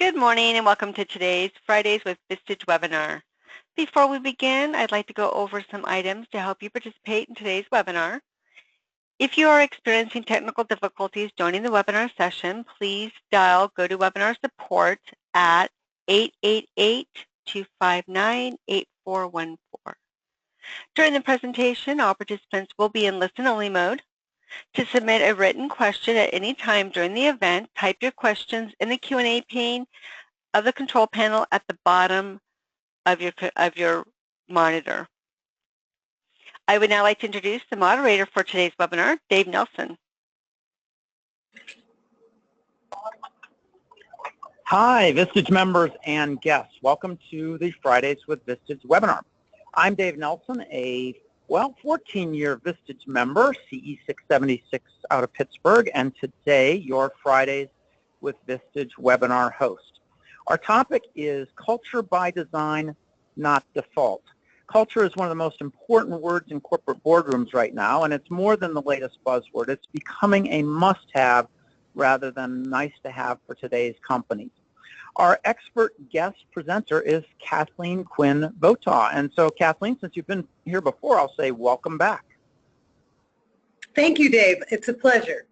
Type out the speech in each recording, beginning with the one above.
Good morning and welcome to today's Fridays with Vistage webinar. Before we begin, I'd like to go over some items to help you participate in today's webinar. If you are experiencing technical difficulties joining the webinar session, please dial GoToWebinar support at 888-259-8414. During the presentation, all participants will be in listen-only mode. To submit a written question at any time during the event, type your questions in the Q&A pane of the control panel at the bottom of your monitor. I would now like to introduce the moderator for today's webinar, Dave Nelson. Hi, Vistage members and guests. Welcome to the Fridays with Vistage webinar. I'm Dave Nelson, a 14-year Vistage member, CE676 out of Pittsburgh, and today your Fridays with Vistage webinar host. Our topic is culture by design, not default. Culture is one of the most important words in corporate boardrooms right now, and it's more than the latest buzzword. It's becoming a must-have rather than nice to have for today's companies. Our expert guest presenter is Kathleen Quinn Votaw. And so, Kathleen, since you've been here before, I'll say welcome back. Thank you, Dave. It's a pleasure.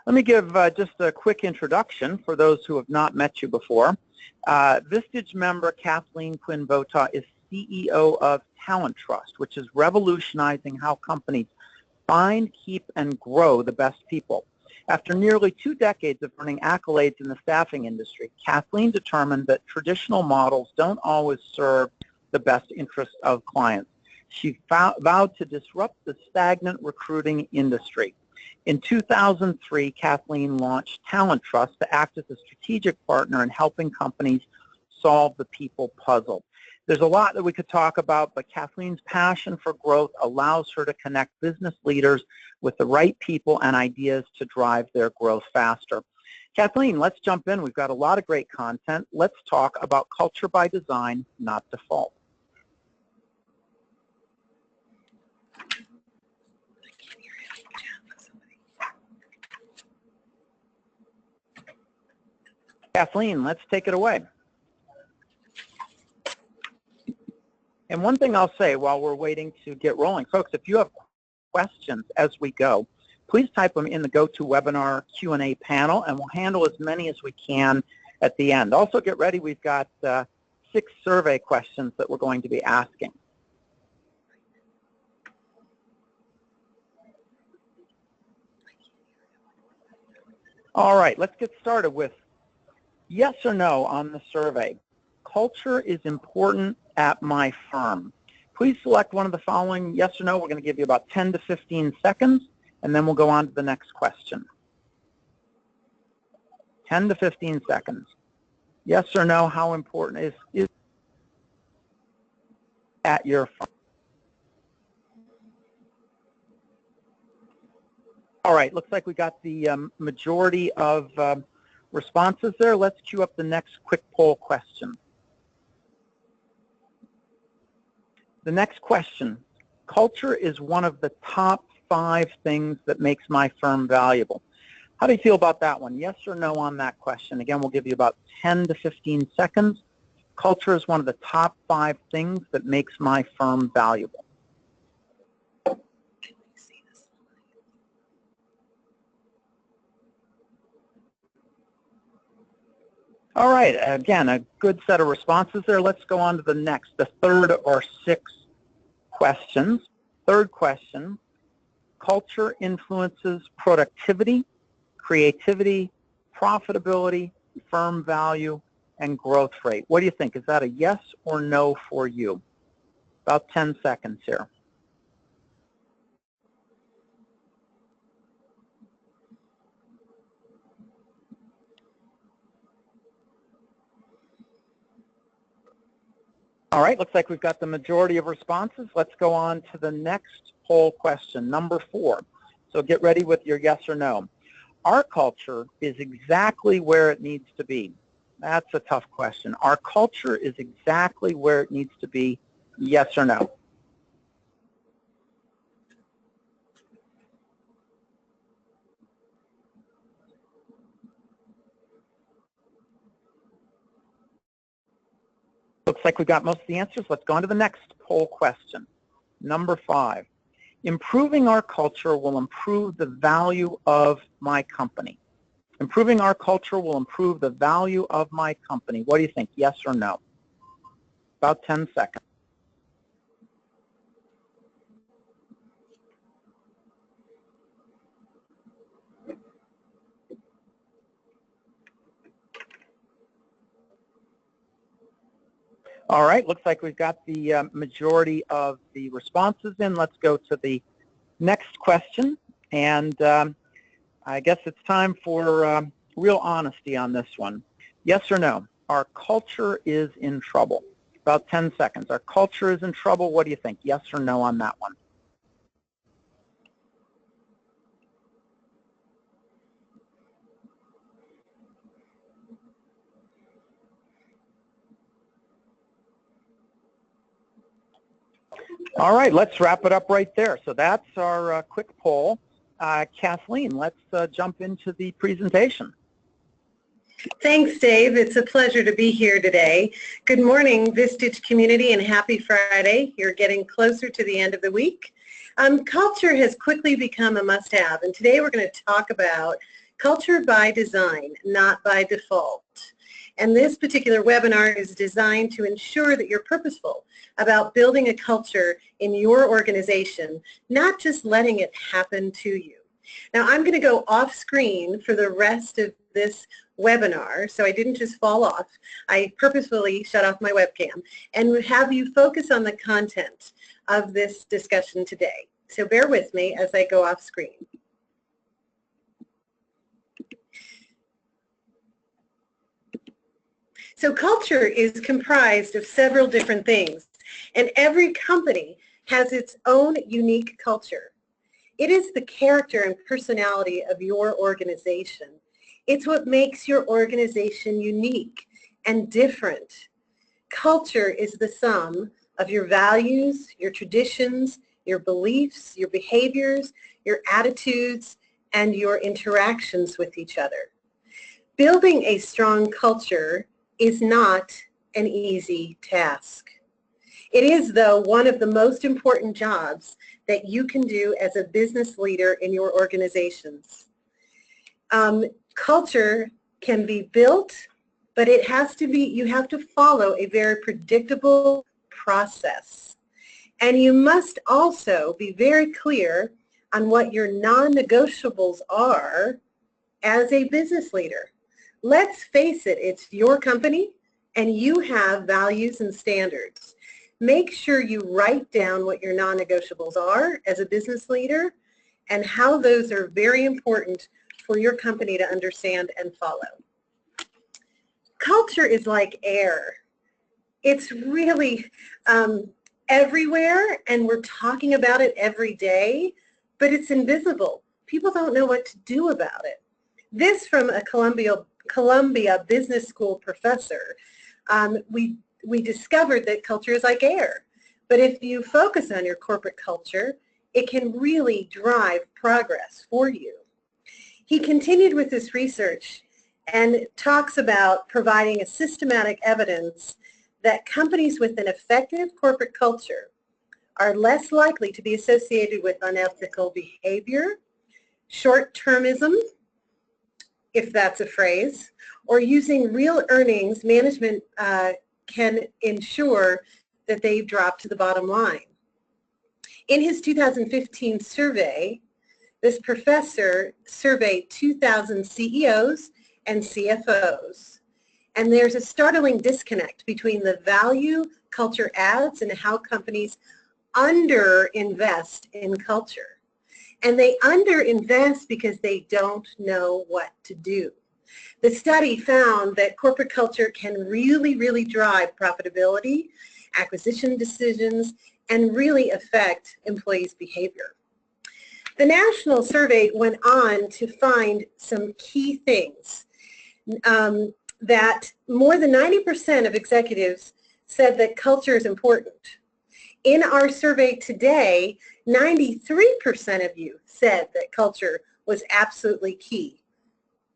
Let me give just a quick introduction for those who have not met you before. Vistage member Kathleen Quinn Votaw is CEO of Talent Trust, which is revolutionizing how companies find, keep, and grow the best people. After nearly 2 decades of earning accolades in the staffing industry, Kathleen determined that traditional models don't always serve the best interests of clients. She vowed to disrupt the stagnant recruiting industry. In 2003, Kathleen launched Talent Trust to act as a strategic partner in helping companies solve the people puzzle. There's a lot that we could talk about, but Kathleen's passion for growth allows her to connect business leaders with the right people and ideas to drive their growth faster. Kathleen, let's jump in. We've got a lot of great content. Let's talk about culture by design, not default. Kathleen, let's take it away. And one thing I'll say while we're waiting to get rolling, folks, if you have questions as we go, please type them in the GoToWebinar Q&A panel, and we'll handle as many as we can at the end. Also, get ready. We've got 6 survey questions that we're going to be asking. All right, let's get started with yes or no on the survey. Culture is important at my firm. Please select one of the following, yes or no. We're going to give you about 10 to 15 seconds, and then we'll go on to the next question. 10 to 15 seconds. Yes or no, how important is at your firm? All right, looks like we got the majority of responses there. Let's queue up the next quick poll question. The next question, culture is one of the top 5 things that makes my firm valuable. How do you feel about that one? Yes or no on that question? Again, we'll give you about 10 to 15 seconds. Culture is one of the top 5 things that makes my firm valuable. All right, again, a good set of responses there. Let's go on to the next, the third of our 6 questions. Third question, culture influences productivity, creativity, profitability, firm value, and growth rate. What do you think? Is that a yes or no for you? About 10 seconds here. All right, looks like we've got the majority of responses. Let's go on to the next poll question, number 4. So get ready with your yes or no. Our culture is exactly where it needs to be. That's a tough question. Our culture is exactly where it needs to be, yes or no? Looks like we got most of the answers. Let's go on to the next poll question. Number 5. Improving our culture will improve the value of my company. Improving our culture will improve the value of my company. What do you think, yes or no? About 10 seconds. All right, looks like we've got the majority of the responses in. Let's go to the next question, and I guess it's time for real honesty on this one. Yes or no? Our culture is in trouble. About 10 seconds. Our culture is in trouble. What do you think? Yes or no on that one? All right, let's wrap it up right there. So that's our quick poll. Kathleen, let's jump into the presentation. Thanks, Dave. It's a pleasure to be here today. Good morning, Vistage community, and happy Friday. You're getting closer to the end of the week. Culture has quickly become a must-have, and today we're going to talk about culture by design, not by default. And this particular webinar is designed to ensure that you're purposeful about building a culture in your organization, not just letting it happen to you. Now, I'm going to go off screen for the rest of this webinar, so I didn't just fall off. I purposefully shut off my webcam and have you focus on the content of this discussion today. So bear with me as I go off screen. So culture is comprised of several different things, and every company has its own unique culture. It is the character and personality of your organization. It's what makes your organization unique and different. Culture is the sum of your values, your traditions, your beliefs, your behaviors, your attitudes, and your interactions with each other. Building a strong culture is not an easy task. It is, though, one of the most important jobs that you can do as a business leader in your organizations. Culture can be built, but it has to be, you have to follow a very predictable process. And you must also be very clear on what your non-negotiables are as a business leader. Let's face it, it's your company and you have values and standards. Make sure you write down what your non-negotiables are as a business leader and how those are very important for your company to understand and follow. Culture is like air. It's really everywhere, and we're talking about it every day, but it's invisible. People don't know what to do about it. This from a Columbia Business School professor. We discovered that culture is like air, but if you focus on your corporate culture, it can really drive progress for you. He continued with this research and talks about providing a systematic evidence that companies with an effective corporate culture are less likely to be associated with unethical behavior, short-termism, if that's a phrase, or using real earnings. Management can ensure that they drop to the bottom line. In his 2015 survey, this professor surveyed 2,000 CEOs and CFOs, and there's a startling disconnect between the value culture adds and how companies underinvest in culture. And they underinvest because they don't know what to do. The study found that corporate culture can really drive profitability, acquisition decisions, and really affect employees' behavior. The national survey went on to find some key things that more than 90% of executives said that culture is important. In our survey today, 93% of you said that culture was absolutely key.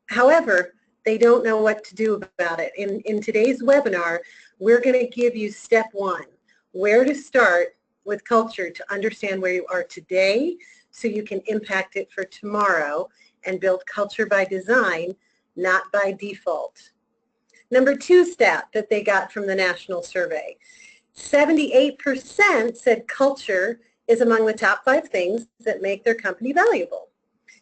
However, They don't know what to do about it. In today's webinar, we're going to give you step one, where to start with culture to understand where you are today so you can impact it for tomorrow and build culture by design, not by default. Number two stat that they got from the national survey, 78% said culture is among the top 5 things that make their company valuable.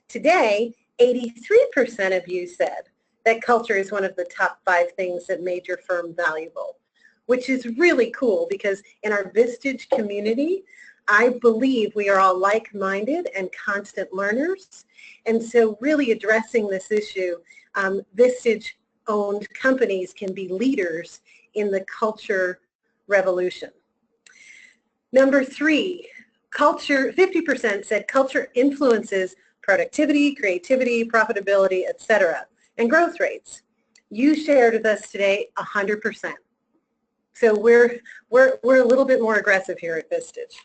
Today, 83% of you said that culture is one of the top 5 things that made your firm valuable, which is really cool because in our Vistage community, I believe we are all like-minded and constant learners. And so really addressing this issue, Vistage-owned companies can be leaders in the culture revolution. Number 3, culture, 50% said culture influences productivity, creativity, profitability, etc., and growth rates. You shared with us today 100%. So we're a little bit more aggressive here at Vistage.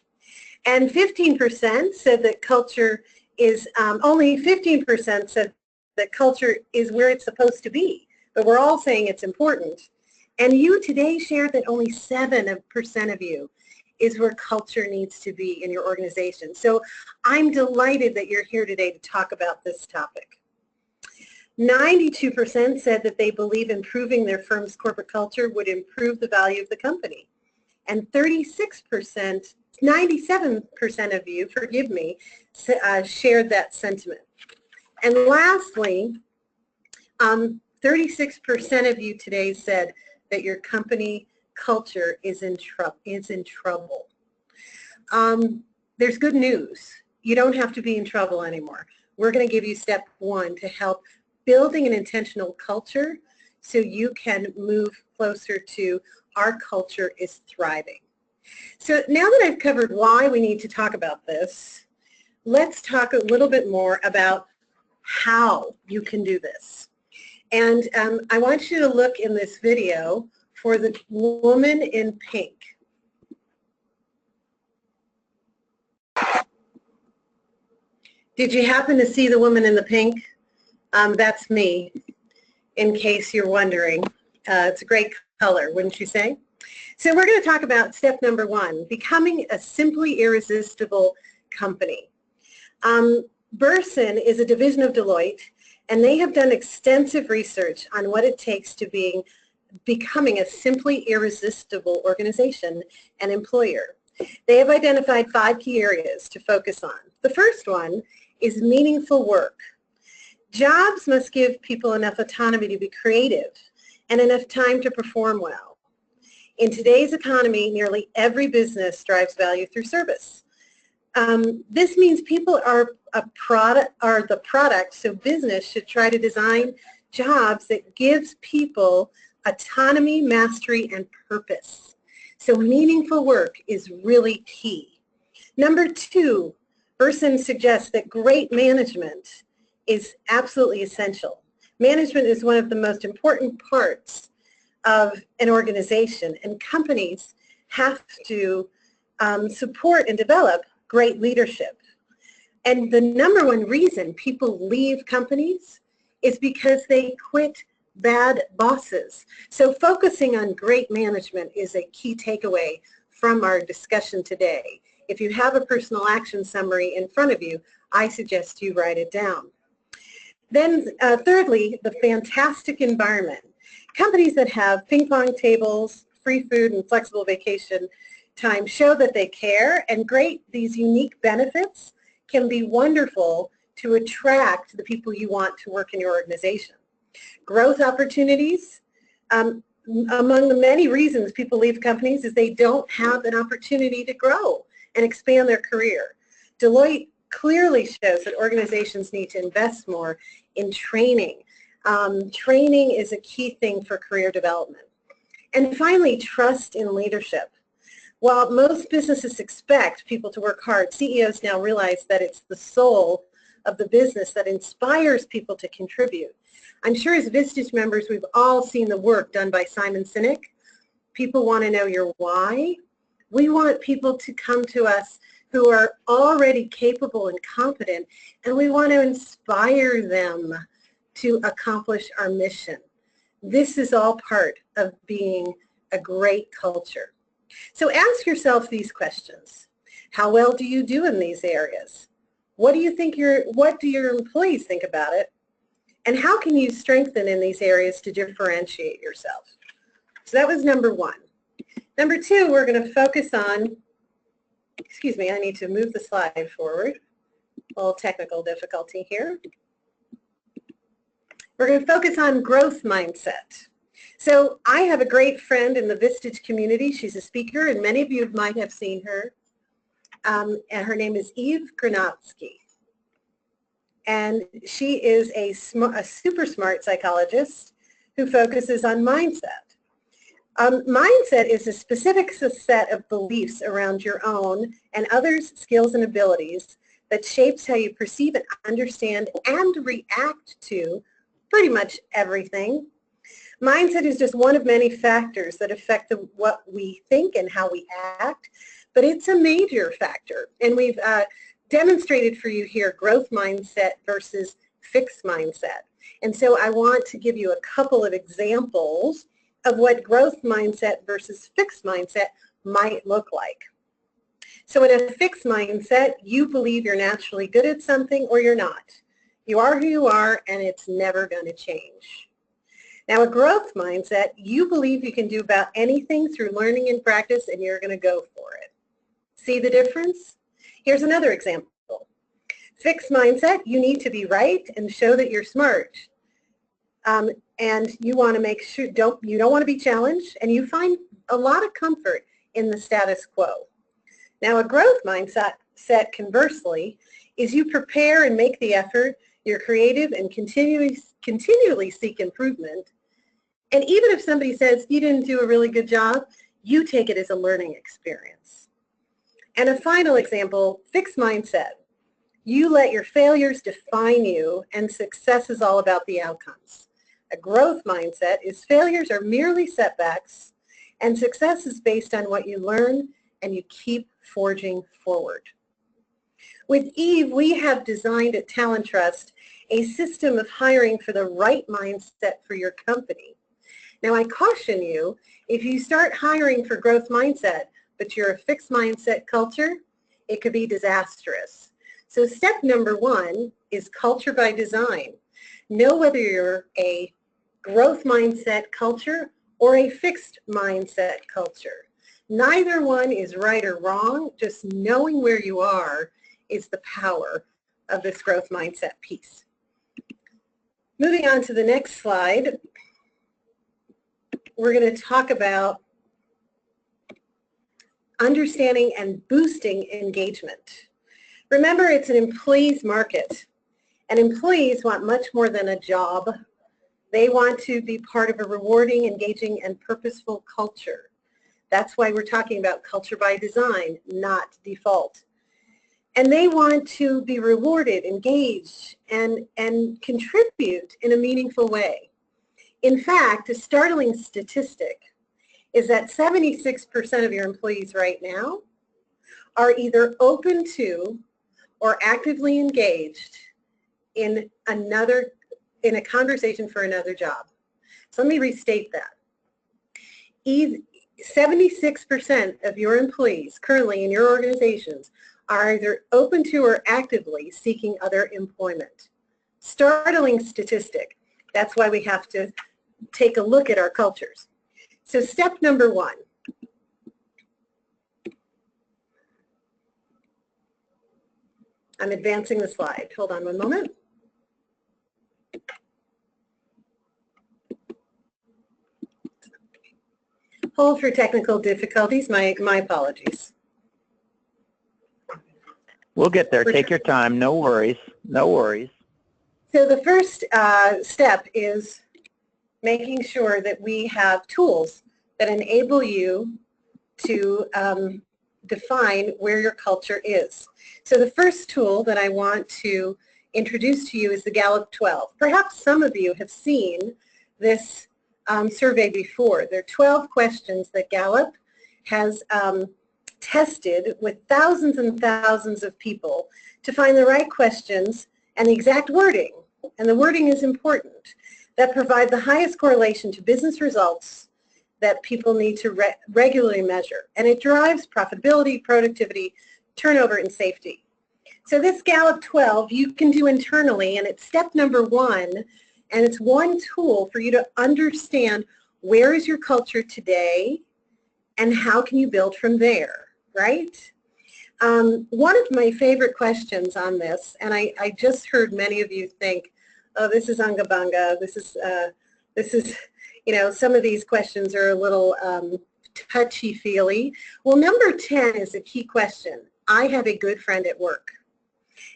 And 15% said that culture is, only 15% said that culture is where it's supposed to be, but we're all saying it's important. And you today shared that only 7% of you is where culture needs to be in your organization. So I'm delighted that you're here today to talk about this topic. 92% said that they believe improving their firm's corporate culture would improve the value of the company. And 36%, 97% of you, forgive me, shared that sentiment. And lastly, 36% of you today said that your company culture is in trouble. There's good news. You don't have to be in trouble anymore. We're going to give you step one to help building an intentional culture so you can move closer to our culture is thriving. So now that I've covered why we need to talk about this, let's talk a little bit more about how you can do this. And I want you to look in this video for the woman in pink. Did you happen to see the woman in the pink? That's me, in case you're wondering. It's a great color, wouldn't you say? So we're going to talk about step number one, becoming a simply irresistible company. Burson is a division of Deloitte, and they have done extensive research on what it takes to becoming a simply irresistible organization and employer. They have identified 5 key areas to focus on. The first one is meaningful work. Jobs must give people enough autonomy to be creative and enough time to perform well. In today's economy, nearly every business drives value through service. This means people are the product, so business should try to design jobs that gives people autonomy, mastery, and purpose. So meaningful work is really key. Number 2, Burson suggests that great management is absolutely essential. Management is one of the most important parts of an organization, and companies have to support and develop great leadership. And the number one reason people leave companies is because they quit bad bosses. So focusing on great management is a key takeaway from our discussion today. If you have a personal action summary in front of you, I suggest you write it down. Then thirdly, the fantastic environment. Companies that have ping pong tables, free food, and flexible vacation time show that they care, and these unique benefits can be wonderful to attract the people you want to work in your organization. Growth opportunities, among the many reasons people leave companies is they don't have an opportunity to grow and expand their career. Deloitte clearly shows that organizations need to invest more in training. Training is a key thing for career development. And finally, trust in leadership. While most businesses expect people to work hard, CEOs now realize that it's the soul of the business that inspires people to contribute. I'm sure as Vistage members, we've all seen the work done by Simon Sinek. People want to know your why. We want people to come to us who are already capable and competent, and we want to inspire them to accomplish our mission. This is all part of being a great culture. So ask yourself these questions. How well do you do in these areas? What do your employees think about it? And how can you strengthen in these areas to differentiate yourself? So that was number one. Number two, we're going to focus on, excuse me, I need to move the slide forward. A little technical difficulty here. We're going to focus on growth mindset. So I have a great friend in the Vistage community. She's a speaker, and many of you might have seen her. And her name is Eve Granatsky. And she is a super smart psychologist who focuses on mindset. Mindset is a specific set of beliefs around your own and others' skills and abilities that shapes how you perceive and understand and react to pretty much everything. Mindset is just one of many factors that affect what we think and how we act, but it's a major factor. And we've demonstrated for you here growth mindset versus fixed mindset. And so I want to give you a couple of examples of what growth mindset versus fixed mindset might look like. So in a fixed mindset, you believe you're naturally good at something or you're not. You are who you are, and it's never going to change. Now, a growth mindset, you believe you can do about anything through learning and practice, and you're going to go for it. See the difference? Here's another example. Fixed mindset, you need to be right and show that you're smart. And you want to make sure, you don't want to be challenged, and you find a lot of comfort in the status quo. Now, a growth mindset, conversely, is you prepare and make the effort, you're creative and continually seek improvement. And even if somebody says you didn't do a really good job, you take it as a learning experience. And a final example, fixed mindset. You let your failures define you, and success is all about the outcomes. A growth mindset is failures are merely setbacks, and success is based on what you learn and you keep forging forward. With Eve, we have designed at Talent Trust a system of hiring for the right mindset for your company. Now, I caution you, if you start hiring for growth mindset, but you're a fixed mindset culture, it could be disastrous. So step number one is culture by design. Know whether you're a growth mindset culture or a fixed mindset culture. Neither one is right or wrong. Just knowing where you are is the power of this growth mindset piece. Moving on to the next slide, we're going to talk about understanding and boosting engagement. Remember, it's an employee's market, and employees want much more than a job. They want to be part of a rewarding, engaging, and purposeful culture. That's why we're talking about culture by design, not default. And they want to be rewarded, engaged, and contribute in a meaningful way. In fact, a startling statistic is that 76% of your employees right now are either open to or actively engaged in a conversation for another job. So let me restate that. 76% of your employees currently in your organizations are either open to or actively seeking other employment. Startling statistic. That's why we have to take a look at our cultures. So step number one. I'm advancing the slide. Hold on one moment. Hold for technical difficulties. My apologies. We'll get there. Take your time. No worries. No worries. So the first step is making sure that we have tools that enable you to define where your survey is. So the first tool that I want to introduce to you is the Gallup 12. Perhaps some of you have seen this survey before. There are 12 questions that Gallup has tested with thousands and thousands of people to find the right questions and the exact wording and the wording is important, that provide the highest correlation to business results that people need to regularly measure. And it drives profitability, productivity, turnover, and safety. So this Gallup 12 you can do internally, and it's step number 1, and it's one tool for you to understand where is your culture today and how can you build from there, right? One of my favorite questions on this, and I just heard many of you think, oh, this is Unga Bunga, this is, you know, some of these questions are a little touchy-feely. Well, number 10 is a key question. I have a good friend at work.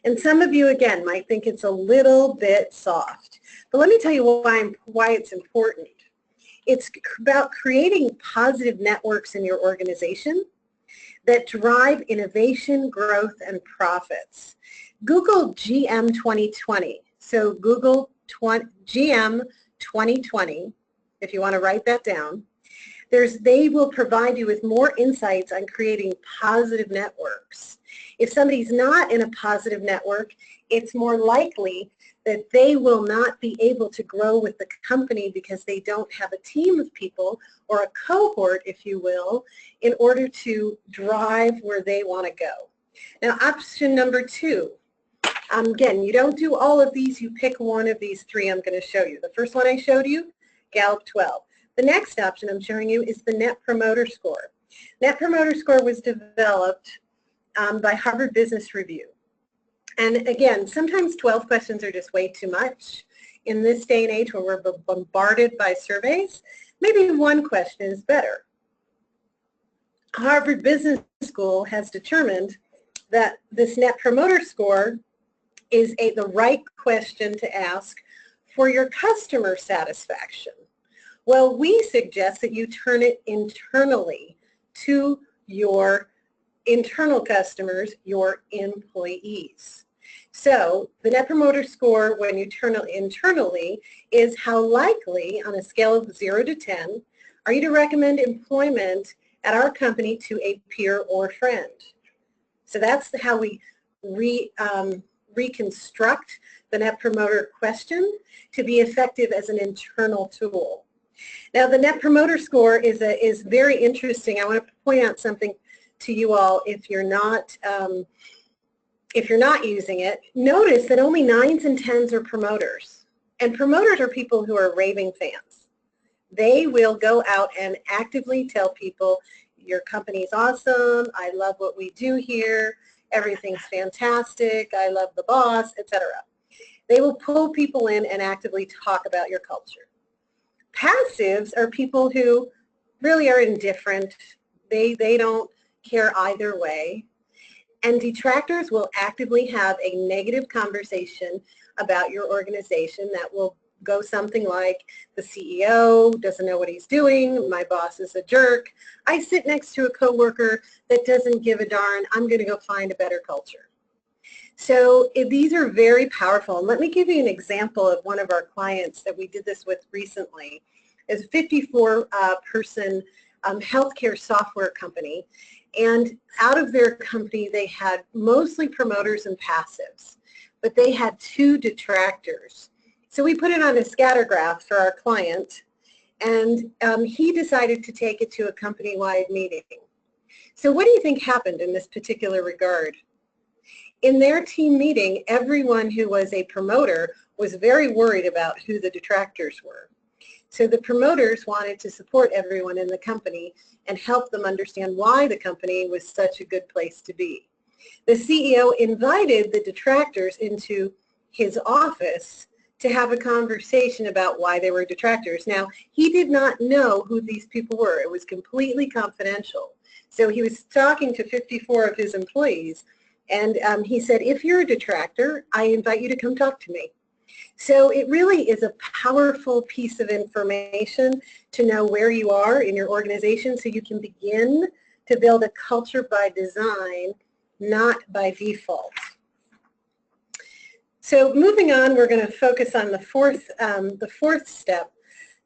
And some of you, again, might think it's a little bit soft. But let me tell you why it's important. It's about creating positive networks in your organization that drive innovation, growth, and profits. Google GM 2020. So Google GM 2020, if you want to write that down. They will provide you with more insights on creating positive networks. If somebody's not in a positive network, it's more likely that they will not be able to grow with the company because they don't have a team of people or a cohort, if you will, in order to drive where they want to go. Now, option number 2, again, you don't do all of these, you pick one of these 3 I'm going to show you. The first one I showed you, Gallup 12. The next option I'm showing you is the Net Promoter Score. Net Promoter Score was developed by Harvard Business Review. And again, sometimes 12 questions are just way too much. In this day and age where we're bombarded by surveys, maybe one question is better. Harvard Business School has determined that this Net Promoter Score is the right question to ask for your customer satisfaction. Well, we suggest that you turn it internally to your internal customers, your employees. So the Net Promoter Score, when you turn it internally, is how likely, on a scale of 0 to 10, are you to recommend employment at our company to a peer or friend. So that's how we reconstruct the Net Promoter question to be effective as an internal tool. Now, the Net Promoter Score is very interesting. I want to point out something to you all if you're not using it. Notice that only 9s and 10s are promoters. And promoters are people who are raving fans. They will go out and actively tell people, your company's awesome, I love what we do here, everything's fantastic, I love the boss, etc. They will pull people in and actively talk about your culture. Passives are people who really are indifferent. They don't care either way. And detractors will actively have a negative conversation about your organization that will go something like, the CEO doesn't know what he's doing, my boss is a jerk, I sit next to a coworker that doesn't give a darn, I'm going to go find a better culture. So these are very powerful. And let me give you an example of one of our clients that we did this with recently. It's a 54-person healthcare software company. And out of their company, they had mostly promoters and passives, but they had 2 detractors. So we put it on a scatter graph for our client, and he decided to take it to a company-wide meeting. So what do you think happened in this particular regard? In their team meeting, everyone who was a promoter was very worried about who the detractors were. So the promoters wanted to support everyone in the company and help them understand why the company was such a good place to be. The CEO invited the detractors into his office to have a conversation about why they were detractors. Now, he did not know who these people were. It was completely confidential. So he was talking to 54 of his employees, and he said, if you're a detractor, I invite you to come talk to me. So it really is a powerful piece of information to know where you are in your organization so you can begin to build a culture by design, not by default. So moving on, we're going to focus on the fourth step,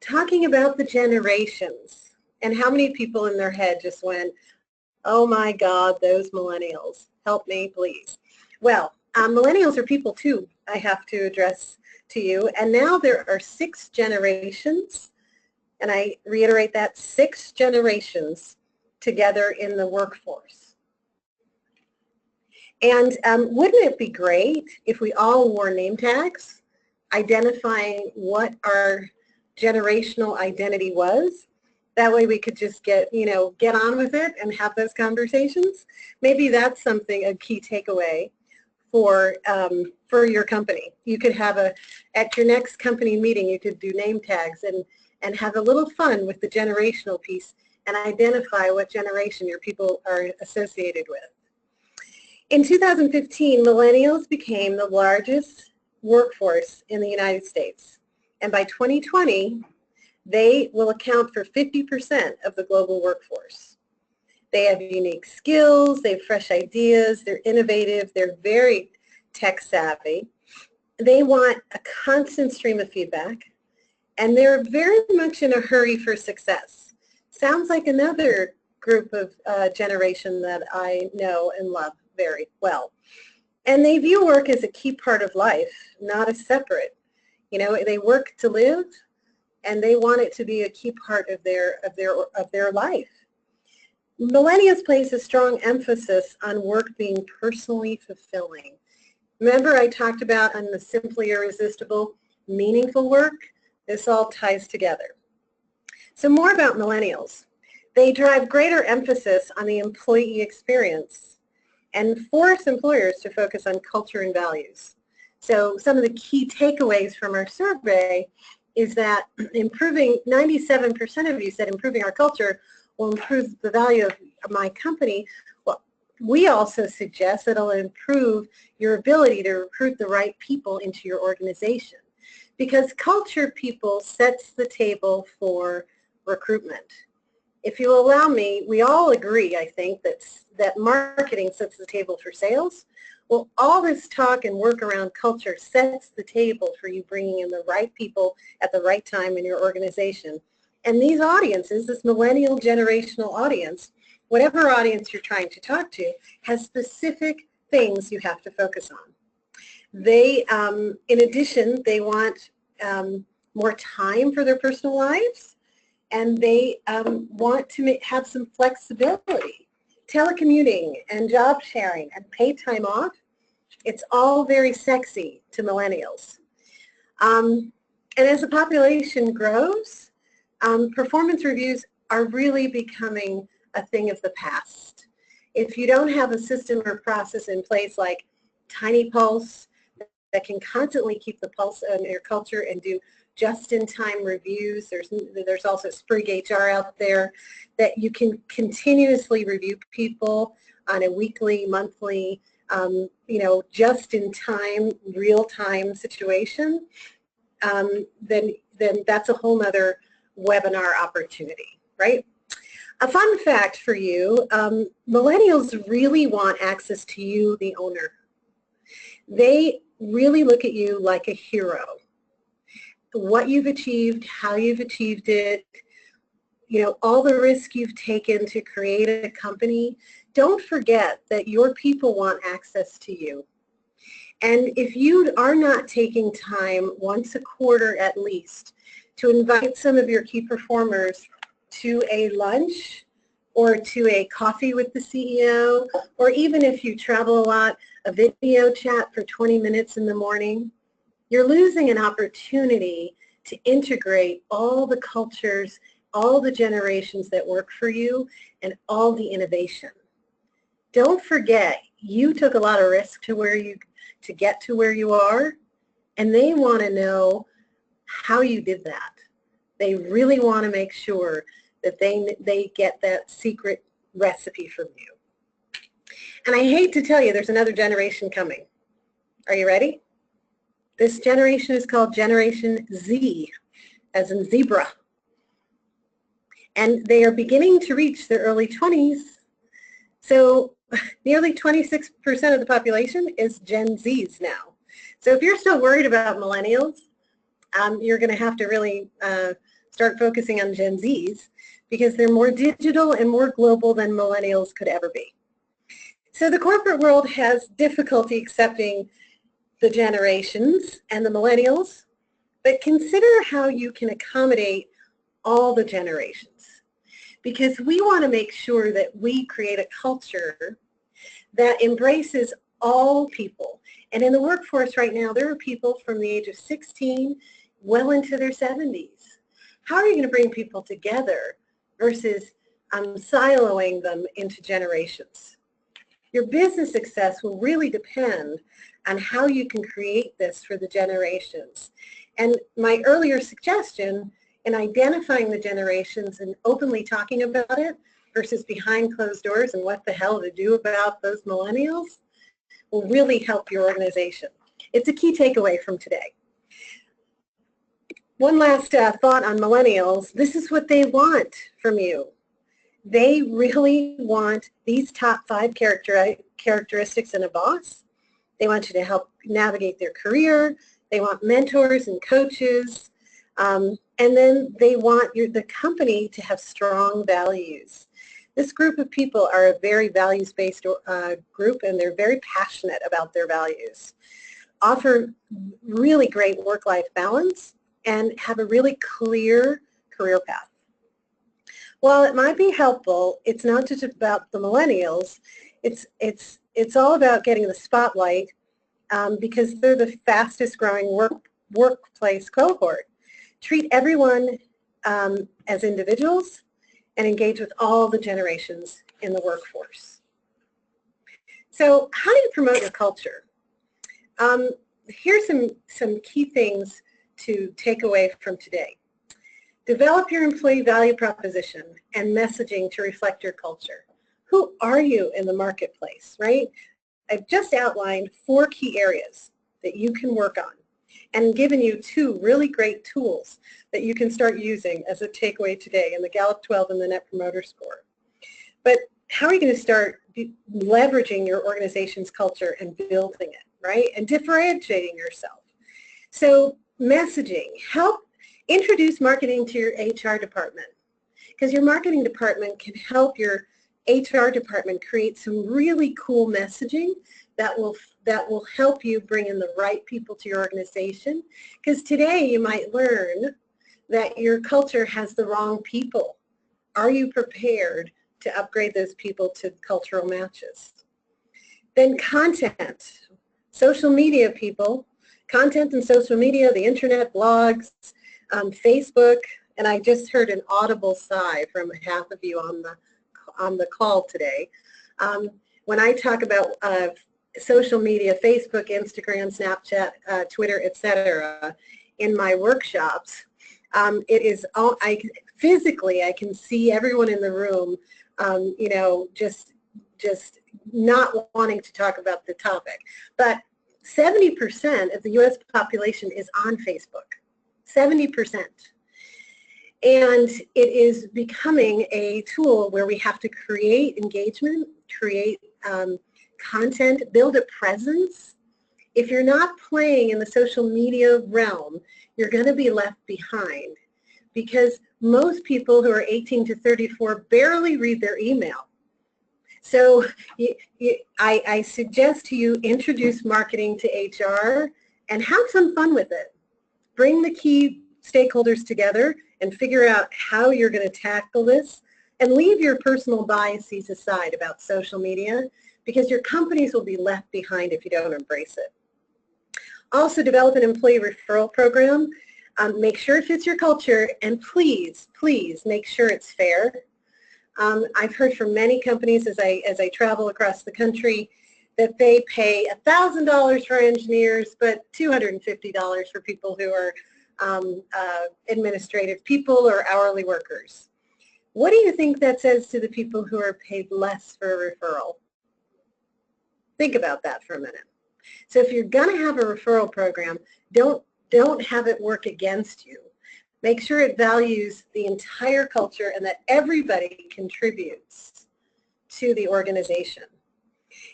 talking about the generations and how many people in their head just went, oh my God, those millennials, help me please. Well, millennials are people too, I have to address to you. And now there are 6 generations, and I reiterate that, 6 generations together in the workforce. And wouldn't it be great if we all wore name tags identifying what our generational identity was? That way we could just get on with it and have those conversations. Maybe that's something, a key takeaway for your company. You could have at your next company meeting, you could do name tags and have a little fun with the generational piece and identify what generation your people are associated with. In 2015, millennials became the largest workforce in the United States. And by 2020, they will account for 50% of the global workforce. They have unique skills, they have fresh ideas, they're innovative, they're very tech savvy. They want a constant stream of feedback, and they're very much in a hurry for success. Sounds like another group of generation that I know and love very well. And they view work as a key part of life, not a separate. They work to live, and they want it to be a key part of their life. Millennials place a strong emphasis on work being personally fulfilling. Remember I talked about on the simply irresistible, meaningful work? This all ties together. So more about millennials. They drive greater emphasis on the employee experience and force employers to focus on culture and values. So some of the key takeaways from our survey is that 97% of you said improving our culture will improve the value of my company. Well, we also suggest that it'll improve your ability to recruit the right people into your organization, because culture people sets the table for recruitment. If you allow me, we all agree, I think, that marketing sets the table for sales. Well, all this talk and work around culture sets the table for you bringing in the right people at the right time in your organization. And these audiences, this millennial generational audience, whatever audience you're trying to talk to, has specific things you have to focus on. They, in addition, they want more time for their personal lives, and they want to have some flexibility. Telecommuting and job sharing and paid time off, it's all very sexy to millennials. And as the population grows, performance reviews are really becoming a thing of the past. If you don't have a system or process in place like Tiny Pulse that can constantly keep the pulse on your culture and do just-in-time reviews, there's also Sprig HR out there that you can continuously review people on a weekly, monthly, just-in-time, real-time situation, then that's a whole nother webinar opportunity, right? A fun fact for you, millennials really want access to you, the owner. They really look at you like a hero. What you've achieved, how you've achieved it, all the risk you've taken to create a company. Don't forget that your people want access to you. And if you are not taking time once a quarter at least to invite some of your key performers to a lunch or to a coffee with the CEO, or even if you travel a lot, a video chat for 20 minutes in the morning, you're losing an opportunity to integrate all the cultures, all the generations that work for you, and all the innovation. Don't forget, you took a lot of risk to get to where you are, and they want to know how you did that. They really want to make sure that they get that secret recipe from you. And I hate to tell you, there's another generation coming. Are you ready? This generation is called Generation Z, as in zebra. And they are beginning to reach their early 20s. So nearly 26% of the population is Gen Zs now. So if you're still worried about millennials, you're going to have to really start focusing on Gen Zs, because they're more digital and more global than millennials could ever be. So the corporate world has difficulty accepting the generations and the millennials, but consider how you can accommodate all the generations, because we want to make sure that we create a culture that embraces all people. And in the workforce right now, there are people from the age of 16 well into their 70s. How are you going to bring people together versus siloing them into generations? Your business success will really depend on how you can create this for the generations. And my earlier suggestion in identifying the generations and openly talking about it versus behind closed doors and what the hell to do about those millennials will really help your organization. It's a key takeaway from today. One last thought on millennials. This is what they want from you. They really want these top 5 characteristics in a boss. They want you to help navigate their career. They want mentors and coaches. And then they want the company to have strong values. This group of people are a very values-based group, and they're very passionate about their values. Offer really great work-life balance and have a really clear career path. While it might be helpful, it's not just about the millennials. It's all about getting the spotlight because they're the fastest growing workplace cohort. Treat everyone as individuals and engage with all the generations in the workforce. So how do you promote your culture? Here's some key things to take away from today. Develop your employee value proposition and messaging to reflect your culture. Who are you in the marketplace, right? I've just outlined 4 key areas that you can work on and given you 2 really great tools that you can start using as a takeaway today in the Gallup 12 and the Net Promoter Score. But how are you going to start leveraging your organization's culture and building it, right? And differentiating yourself. So messaging, help introduce marketing to your HR department, because your marketing department can help your HR department create some really cool messaging that will help you bring in the right people to your organization. Because today you might learn that your culture has the wrong people. Are you prepared to upgrade those people to cultural matches? Then content, social media people, content and social media, the internet, blogs, Facebook, and I just heard an audible sigh from half of you on the call today. When I talk about social media, Facebook, Instagram, Snapchat, Twitter, etc., in my workshops, it is all, physically I can see everyone in the room, you know, just not wanting to talk about the topic. But 70% of the U.S. population is on Facebook. 70%. And it is becoming a tool where we have to create engagement, create content, build a presence. If you're not playing in the social media realm, you're going to be left behind, because most people who are 18 to 34 barely read their email. So I suggest to you introduce marketing to HR and have some fun with it. Bring the key stakeholders together and figure out how you're going to tackle this, and leave your personal biases aside about social media, because your companies will be left behind if you don't embrace it. Also, develop an employee referral program. Make sure it fits your culture, and please, please make sure it's fair. I've heard from many companies as I travel across the country that they pay $1,000 for engineers, but $250 for people who are administrative people or hourly workers. What do you think that says to the people who are paid less for a referral? Think about that for a minute. So if you're going to have a referral program, don't have it work against you. Make sure it values the entire culture and that everybody contributes to the organization.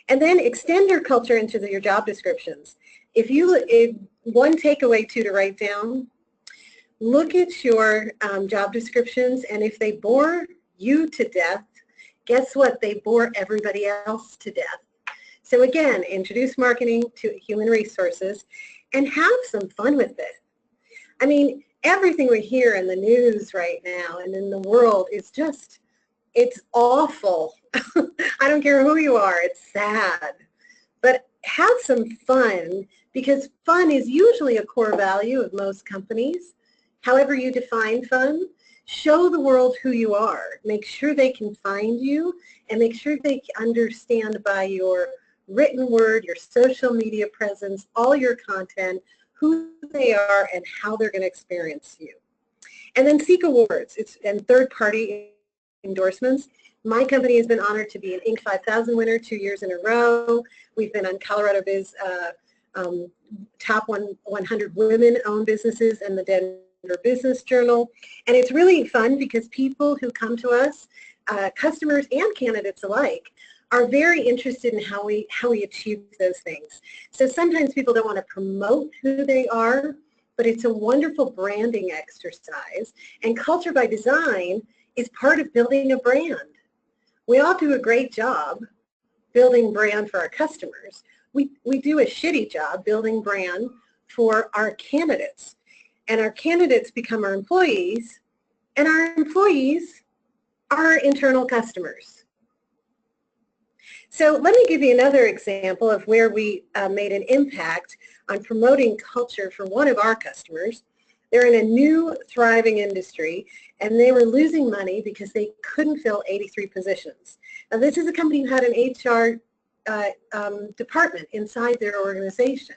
And then extend your culture into your job descriptions. If one takeaway to write down, look at your job descriptions, and if they bore you to death, guess what? They bore everybody else to death. So again, introduce marketing to human resources and have some fun with it. I mean, everything we hear in the news right now and in the world is just, it's awful. I don't care who you are, it's sad. But have some fun, because fun is usually a core value of most companies. However you define fun, show the world who you are. Make sure they can find you, and make sure they understand by your written word, your social media presence, all your content, who they are and how they're going to experience you. And then seek awards and third-party endorsements. My company has been honored to be an Inc. 5000 winner 2 years in a row. We've been on Colorado Biz top 100 women-owned businesses and the Denver Business Journal. And it's really fun because people who come to us, customers and candidates alike, are very interested in how we achieve those things. So sometimes people don't want to promote who they are, but it's a wonderful branding exercise. And culture by design is part of building a brand. We all do a great job building brand for our customers. We do a shitty job building brand for our candidates. And our candidates become our employees, and our employees are our internal customers. So let me give you another example of where we made an impact on promoting culture for one of our customers. They're in a new thriving industry, and they were losing money because they couldn't fill 83 positions. Now this is a company who had an HR department inside their organization.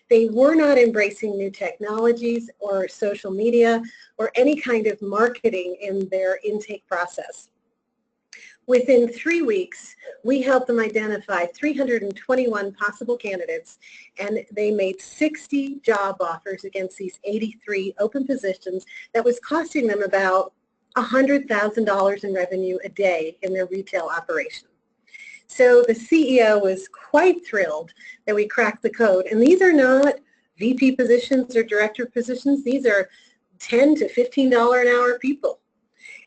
They were not embracing new technologies or social media or any kind of marketing in their intake process. Within 3 weeks, we helped them identify 321 possible candidates, and they made 60 job offers against these 83 open positions that was costing them about $100,000 in revenue a day in their retail operation. So the CEO was quite thrilled that we cracked the code. And these are not VP positions or director positions. These are $10 to $15 an hour people.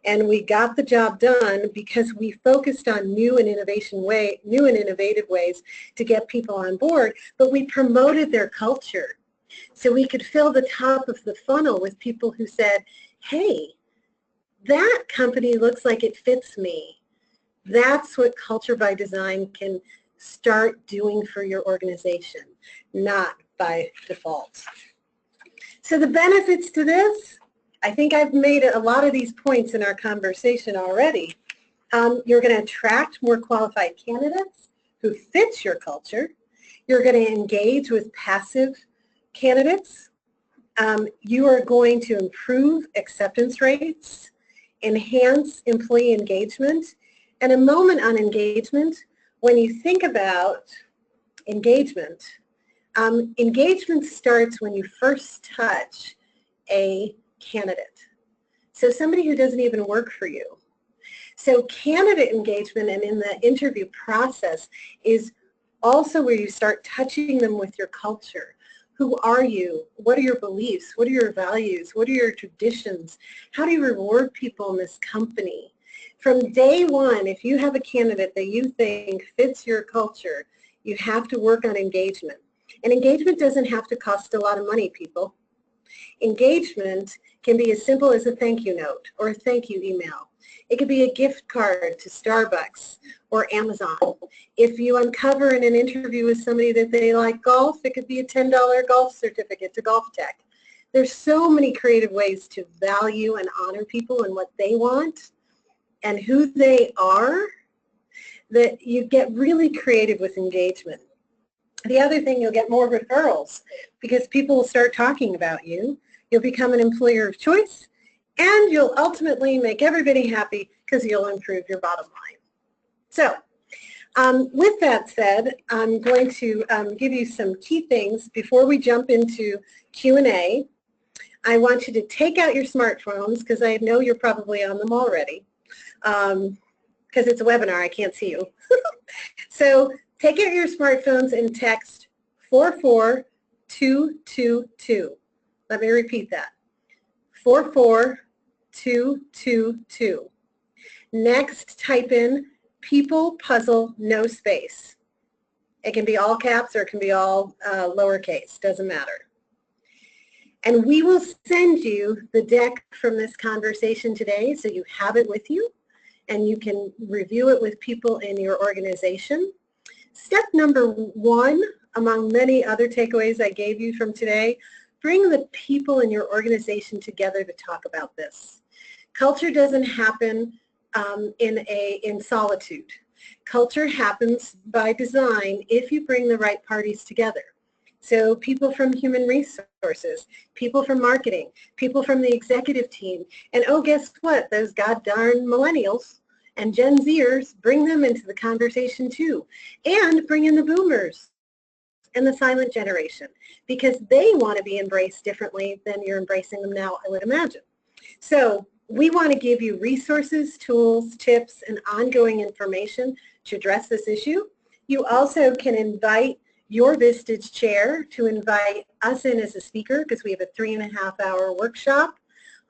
And we got the job done because we focused on new and innovative ways to get people on board, but we promoted their culture. So we could fill the top of the funnel with people who said, hey, that company looks like it fits me. That's what culture by design can start doing for your organization, not by default. So the benefits to this, I think I've made a lot of these points in our conversation already. You're going to attract more qualified candidates who fit your culture. You're going to engage with passive candidates. You are going to improve acceptance rates, enhance employee engagement. And a moment on engagement, when you think about engagement, engagement starts when you first touch a candidate. So somebody who doesn't even work for you. So candidate engagement and in the interview process is also where you start touching them with your culture. Who are you? What are your beliefs? What are your values? What are your traditions? How do you reward people in this company? From day one, if you have a candidate that you think fits your culture, you have to work on engagement. And engagement doesn't have to cost a lot of money, people. Engagement can be as simple as a thank you note or a thank you email. It could be a gift card to Starbucks or Amazon. If you uncover in an interview with somebody that they like golf, it could be a $10 golf certificate to Golf Tech. There's so many creative ways to value and honor people and what they want and who they are, that you get really creative with engagement. The other thing, you'll get more referrals because people will start talking about you. You'll become an employer of choice, and you'll ultimately make everybody happy because you'll improve your bottom line. So with that said, I'm going to give you some key things before we jump into Q&A. I want you to take out your smartphones because I know you're probably on them already. Because it's a webinar, I can't see you. So take out your smartphones and text 44222. Let me repeat that. 44222. Next, type in people, puzzle, no space. It can be all caps or it can be all lowercase, doesn't matter. And we will send you the deck from this conversation today so you have it with you and you can review it with people in your organization. Step number 1, among many other takeaways I gave you from today, bring the people in your organization together to talk about this. Culture doesn't happen in solitude. Culture happens by design if you bring the right parties together. So people from human resources, people from marketing, people from the executive team, and oh, guess what? Those god-darn millennials and Gen Zers, bring them into the conversation too. And bring in the boomers and the silent generation, because they want to be embraced differently than you're embracing them now, I would imagine. So we want to give you resources, tools, tips, and ongoing information to address this issue. You also can invite your Vistage chair to invite us in as a speaker, because we have a 3.5-hour workshop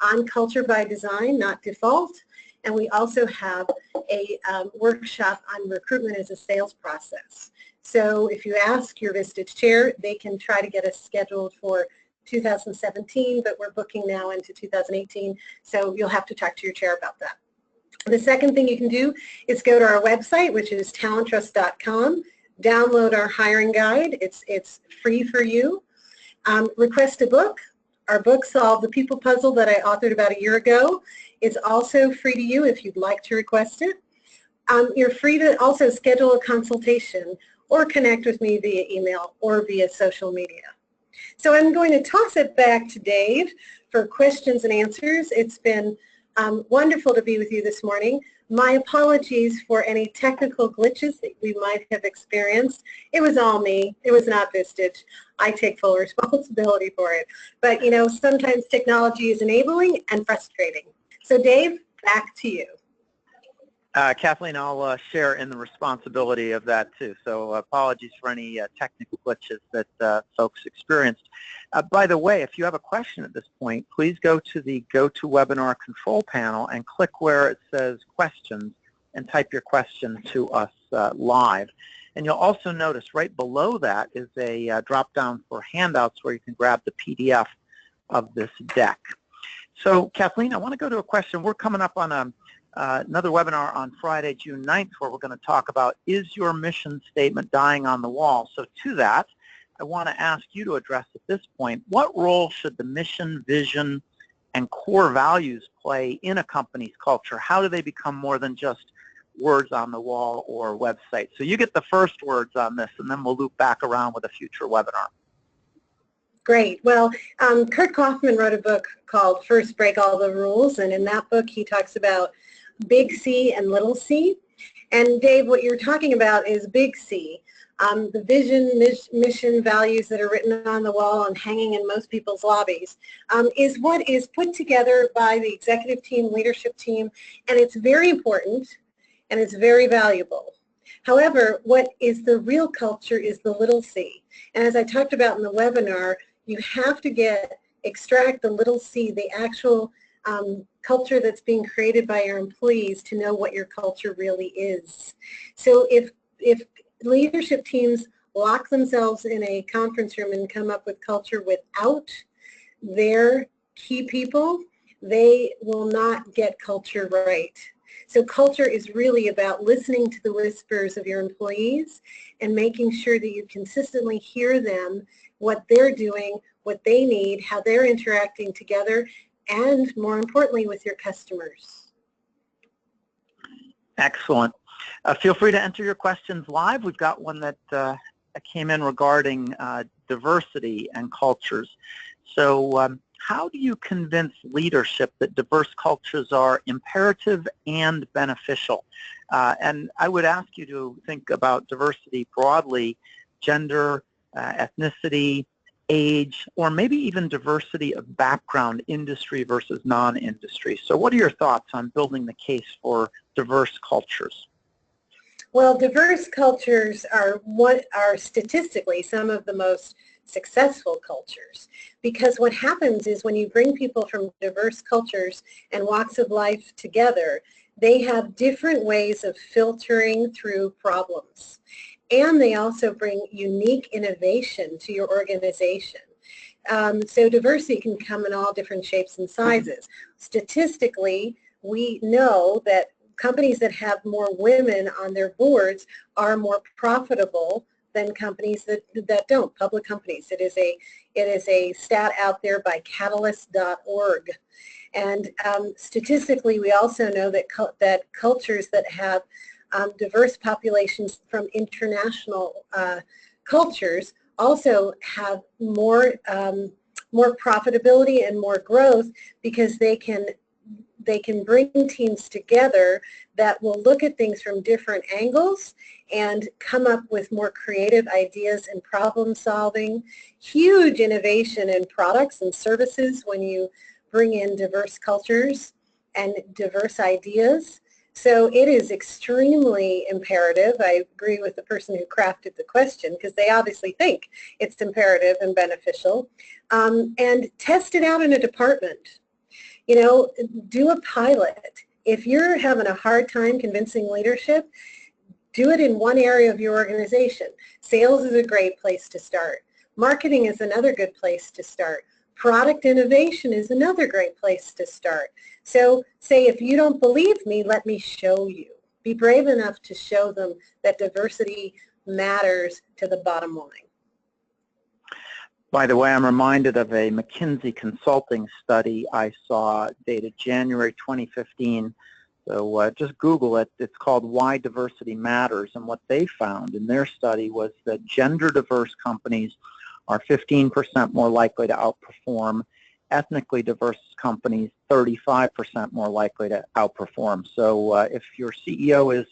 on culture by design, not default. And we also have a workshop on recruitment as a sales process. So if you ask your Vistage chair, they can try to get us scheduled for 2017, but we're booking now into 2018, so you'll have to talk to your chair about that. The second thing you can do is go to our website, which is talenttrust.com, download our hiring guide. It's free for you. Request a book. Our book, Solve the People Puzzle, that I authored about a year ago, is also free to you if you'd like to request it. You're free to also schedule a consultation or connect with me via email or via social media. So I'm going to toss it back to Dave for questions and answers. It's been wonderful to be with you this morning. My apologies for any technical glitches that we might have experienced. It was all me. It was not Vistage. I take full responsibility for it. But, you know, sometimes technology is enabling and frustrating. So, Dave, back to you. Kathleen, I'll share in the responsibility of that too. So apologies for any technical glitches that folks experienced. By the way, if you have a question at this point, please go to the GoToWebinar control panel and click where it says questions and type your question to us live. And you'll also notice right below that is a drop down for handouts where you can grab the PDF of this deck. So Kathleen, I want to go to a question. We're coming up on another webinar on Friday, June 9th, where we're going to talk about, is your mission statement dying on the wall? So to that, I want to ask you to address at this point, what role should the mission, vision, and core values play in a company's culture? How do they become more than just words on the wall or website? So you get the first words on this, and then we'll loop back around with a future webinar. Great. Well, Kurt Kaufman wrote a book called First Break All the Rules, and in that book he talks about big C and little c. And Dave, what you're talking about is big C. The vision, mission, values that are written on the wall and hanging in most people's lobbies is what is put together by the executive team, leadership team, and it's very important and it's very valuable. However, what is the real culture is the little c. And as I talked about in the webinar, you have to extract the little c, the actual culture that's being created by your employees, to know what your culture really is. So if leadership teams lock themselves in a conference room and come up with culture without their key people, they will not get culture right. So culture is really about listening to the whispers of your employees and making sure that you consistently hear them, what they're doing, what they need, how they're interacting together, and more importantly, with your customers. Excellent. Feel free to enter your questions live. We've got one that came in regarding diversity and cultures. So how do you convince leadership that diverse cultures are imperative and beneficial? And I would ask you to think about diversity broadly, gender, ethnicity, age, or maybe even diversity of background, industry versus non-industry. So what are your thoughts on building the case for diverse cultures? Well, diverse cultures are what are statistically some of the most successful cultures, because what happens is when you bring people from diverse cultures and walks of life together, they have different ways of filtering through problems. and they also bring unique innovation to your organization. So diversity can come in all different shapes and sizes. Statistically, we know that companies that have more women on their boards are more profitable than companies that don't, public companies. It is a stat out there by catalyst.org. And statistically, we also know that cultures that have diverse populations from international cultures also have more profitability and more growth, because they can bring teams together that will look at things from different angles and come up with more creative ideas and problem solving. Huge innovation in products and services when you bring in diverse cultures and diverse ideas. So it is extremely imperative. I agree with the person who crafted the question, because they obviously think it's imperative and beneficial. And test it out in a department. You know, do a pilot. If you're having a hard time convincing leadership, do it in one area of your organization. Sales is a great place to start. Marketing is another good place to start. Product innovation is another great place to start. So say, if you don't believe me, let me show you. Be brave enough to show them that diversity matters to the bottom line. By the way, I'm reminded of a McKinsey consulting study I saw dated January 2015. So just Google it. It's called Why Diversity Matters. And what they found in their study was that gender diverse companies are 15% more likely to outperform. Ethnically diverse companies, 35% more likely to outperform. So if your CEO is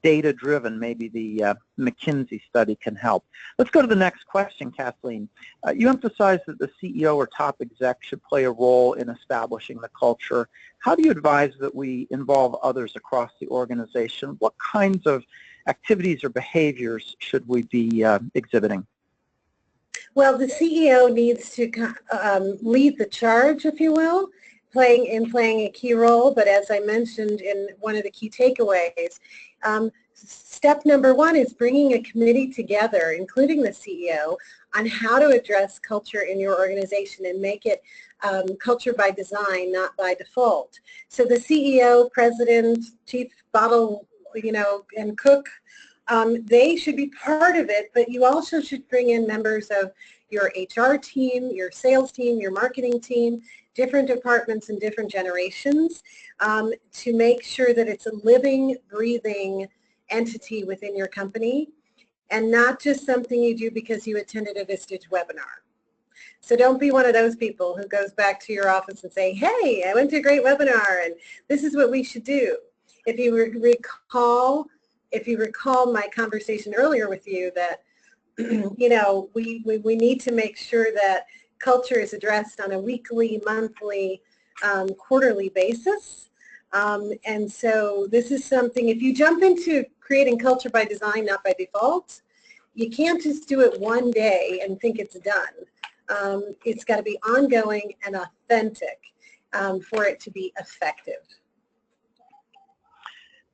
data-driven, maybe the McKinsey study can help. Let's go to the next question, Kathleen. You emphasized that the CEO or top exec should play a role in establishing the culture. How do you advise that we involve others across the organization? What kinds of activities or behaviors should we be exhibiting? Well, the CEO needs to lead the charge, if you will, playing a key role. But as I mentioned in one of the key takeaways, step number one is bringing a committee together, including the CEO, on how to address culture in your organization and make it culture by design, not by default. So the CEO, president, chief bottle, and cook, they should be part of it, but you also should bring in members of your HR team, your sales team, your marketing team, different departments and different generations, to make sure that it's a living, breathing entity within your company, and not just something you do because you attended a Vistage webinar. So don't be one of those people who goes back to your office and say, hey, I went to a great webinar and this is what we should do. If you recall my conversation earlier with you, that we need to make sure that culture is addressed on a weekly, monthly, quarterly basis. And so this is something, if you jump into creating culture by design, not by default, you can't just do it one day and think it's done. It's got to be ongoing and authentic for it to be effective.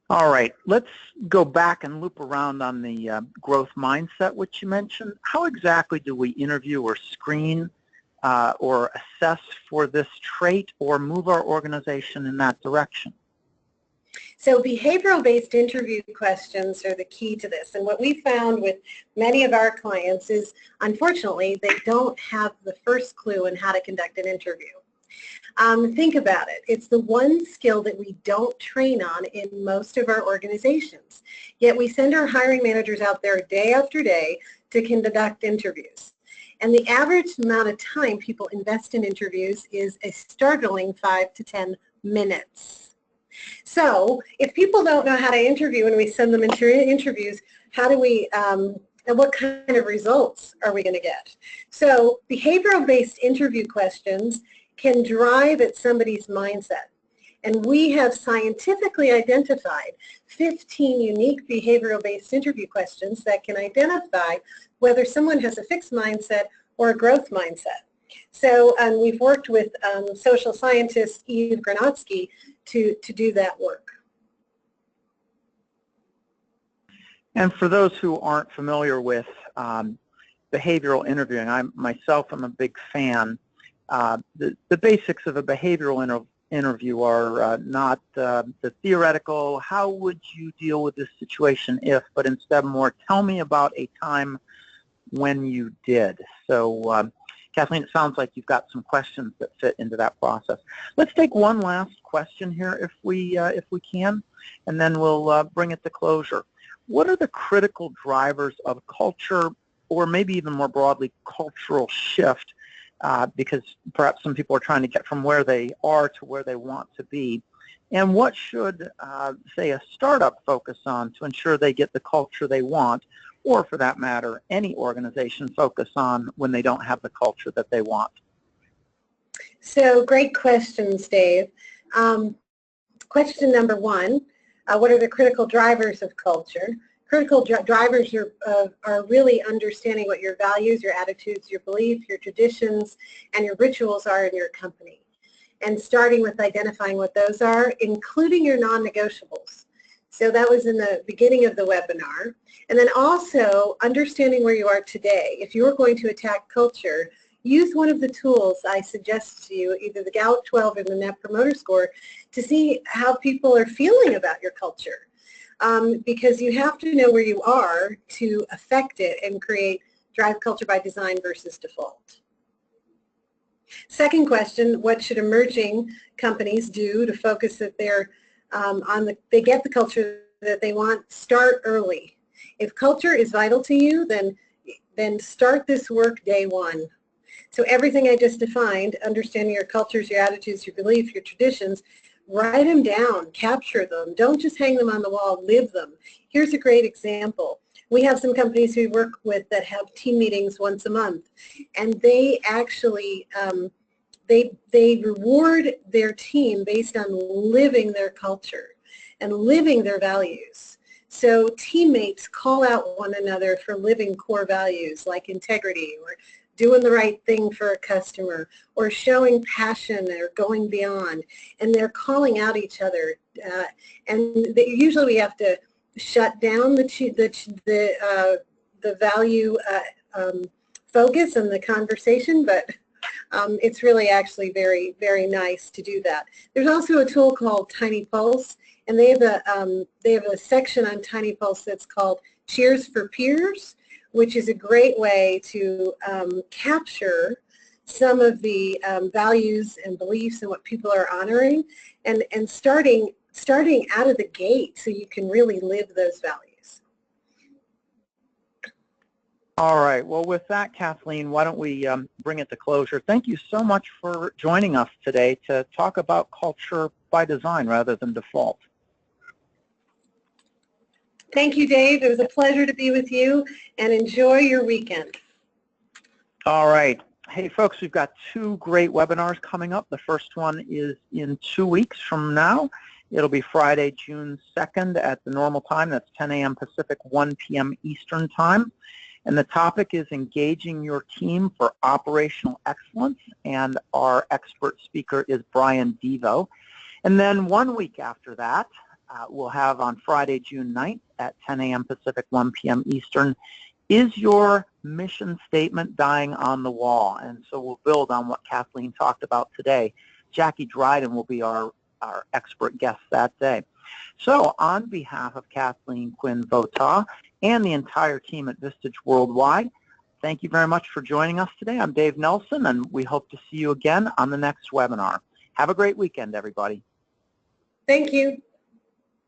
All right, let's go back and loop around on the growth mindset, which you mentioned. How exactly do we interview or screen or assess for this trait or move our organization in that direction? So behavioral-based interview questions are the key to this. And what we found with many of our clients is, unfortunately, they don't have the first clue on how to conduct an interview. Think about it. It's the one skill that we don't train on in most of our organizations. Yet we send our hiring managers out there day after day to conduct interviews. And the average amount of time people invest in interviews is a startling 5 to 10 minutes. So if people don't know how to interview and we send them into interviews, how do we, and what kind of results are we going to get? So behavioral-based interview questions can drive at somebody's mindset. And we have scientifically identified 15 unique behavioral-based interview questions that can identify whether someone has a fixed mindset or a growth mindset. So we've worked with social scientist Eve Granotsky to do that work. And for those who aren't familiar with behavioral interviewing, I myself am a big fan. The basics of a behavioral interview are not the theoretical, how would you deal with this situation if, but instead more, tell me about a time when you did. So Kathleen, it sounds like you've got some questions that fit into that process. Let's take one last question here if we can, and then we'll bring it to closure. What are the critical drivers of culture, or maybe even more broadly, cultural shift, because perhaps some people are trying to get from where they are to where they want to be? And what should, say, a startup focus on to ensure they get the culture they want, or for that matter, any organization focus on when they don't have the culture that they want? So great questions, Dave. Question number one, what are the critical drivers of culture? Critical drivers are really understanding what your values, your attitudes, your beliefs, your traditions, and your rituals are in your company. And starting with identifying what those are, including your non-negotiables. So that was in the beginning of the webinar. And then also understanding where you are today. If you're going to attack culture, use one of the tools I suggest to you, either the Gallup 12 or the Net Promoter Score, to see how people are feeling about your culture. Because you have to know where you are to affect it and drive culture by design versus default. Second question, what should emerging companies do to focus that they're they get the culture that they want? Start early. If culture is vital to you, then start this work day one. So everything I just defined, understanding your cultures, your attitudes, your beliefs, your traditions, write them down, capture them. Don't just hang them on the wall, live them. Here's a great example. We have some companies we work with that have team meetings once a month, and they actually they reward their team based on living their culture and living their values. So teammates call out one another for living core values like integrity or doing the right thing for a customer or showing passion or going beyond, and they're calling out each other. Usually we have to shut down the value focus and the conversation, but it's really actually very, very nice to do that. There's also a tool called Tiny Pulse, and they have a section on Tiny Pulse that's called Cheers for Peers, which is a great way to capture some of the values and beliefs and what people are honoring, and starting out of the gate so you can really live those values. All right. Well, with that, Kathleen, why don't we bring it to closure? Thank you so much for joining us today to talk about culture by design rather than default. Thank you, Dave. It was a pleasure to be with you, and enjoy your weekend. All right. Hey, folks, we've got two great webinars coming up. The first one is in 2 weeks from now. It'll be Friday, June 2nd at the normal time. That's 10 a.m. Pacific, 1 p.m. Eastern Time. And the topic is engaging your team for operational excellence. And our expert speaker is Brian Devo. And then 1 week after that, we'll have on Friday, June 9th at 10 a.m. Pacific, 1 p.m. Eastern, is your mission statement dying on the wall? And so we'll build on what Kathleen talked about today. Jackie Dryden will be our expert guest that day. So on behalf of Kathleen Quinn Vota and the entire team at Vistage Worldwide, thank you very much for joining us today. I'm Dave Nelson, and we hope to see you again on the next webinar. Have a great weekend, everybody. Thank you.